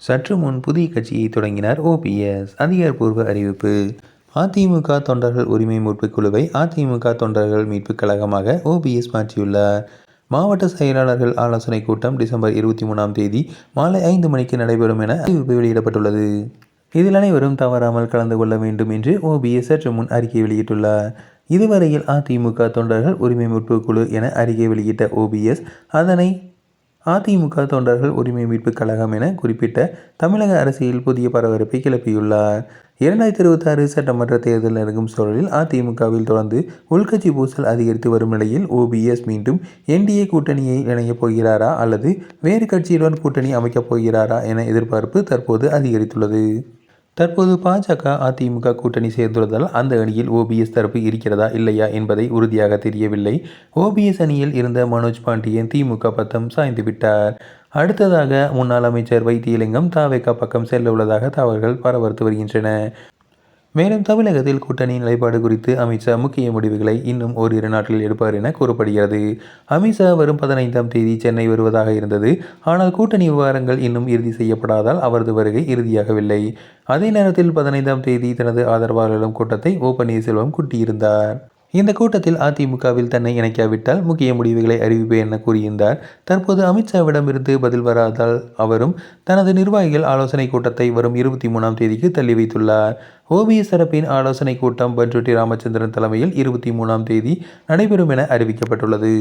சற்று முன் புதிய கட்சியை தொடங்கினார் ஓபிஎஸ். அதிகாரப்பூர்வ அறிவிப்பு. அதிமுக தொண்டர்கள் உரிமை மீட்புக் குழுவை அதிமுக தொண்டர்கள் மீட்புக் கழகமாக ஓபிஎஸ் மாற்றியுள்ளார். மாவட்ட செயலாளர்கள் ஆலோசனைக் கூட்டம் டிசம்பர் 23ஆம் தேதி மாலை 5 மணிக்கு நடைபெறும் என அறிவிப்பு வெளியிடப்பட்டுள்ளது. இதில் அனைவரும் தவறாமல் கலந்து கொள்ள வேண்டும் என்று ஓபிஎஸ் சற்று முன் அறிக்கை வெளியிட்டுள்ளார். இதுவரையில் அதிமுக தொண்டர்கள் உரிமை மீட்புக் குழு என அறிக்கை வெளியிட்ட ஓபிஎஸ் அதனை அதிமுக தொண்டர்கள் உரிமை மீட்புக் கழகம் என குறிப்பிட்ட தமிழக அரசியல் புதிய பரபரப்பை கிளப்பியுள்ளார். 2026 சட்டமன்ற தேர்தல் நெருங்கும் சூழலில் அதிமுகவில் தொடர்ந்து உள்கட்சி பூசல் அதிகரித்து வரும் நிலையில் ஓபிஎஸ் மீண்டும் என்டிஏ கூட்டணியை இணையப் போகிறாரா அல்லது வேறு கட்சியுடன் கூட்டணி அமைக்கப் போகிறாரா என எதிர்பார்ப்பு தற்போது அதிகரித்துள்ளது. தற்போது பாஜக அதிமுக கூட்டணி சேர்ந்துள்ளதால் அந்த அணியில் ஓபிஎஸ் தரப்பு இருக்கிறதா இல்லையா என்பதை உறுதியாக தெரியவில்லை. ஓபிஎஸ் அணியில் இருந்த மனோஜ் பாண்டியன் திமுக பக்கம் சாய்ந்து விட்டார். அடுத்ததாக முன்னாள் அமைச்சர் வைத்தியலிங்கம் தாவேகா பக்கம் செல்ல உள்ளதாக தகவல்கள் பரவத்து வருகின்றன. மேலும் தமிழகத்தில் கூட்டணி நிலைப்பாடு குறித்து அமித்ஷா முக்கிய முடிவுகளை இன்னும் ஓரிரு நாட்களில் எடுப்பார் என கூறப்படுகிறது. அமித்ஷா வரும் 15ஆம் தேதி சென்னை வருவதாக இருந்தது. ஆனால் கூட்டணி விவகாரங்கள் இன்னும் இறுதி செய்யப்படாதால் அவரது வருகை இறுதியாகவில்லை. அதே நேரத்தில் 15ஆம் தேதி தனது ஆதரவாளர்களிடம் கூட்டத்தை ஓ பன்னீர்செல்வம் கூட்டியிருந்தார். இந்த கூட்டத்தில் அதிமுகவில் தன்னை இணைக்காவிட்டால் முக்கிய முடிவுகளை அறிவிப்பேன் என கூறியிருந்தார். தற்போது அமித்ஷாவிடமிருந்து பதில் வராதால் அவரும் தனது நிர்வாகிகள் ஆலோசனை கூட்டத்தை வரும் 23ஆம் தேதிக்கு தள்ளி வைத்துள்ளார். ஓபிஎஸ் தரப்பின் ஆலோசனை கூட்டம் பண்ருட்டி ராமச்சந்திரன் தலைமையில் 23ஆம் தேதி நடைபெறும் என அறிவிக்கப்பட்டுள்ளது.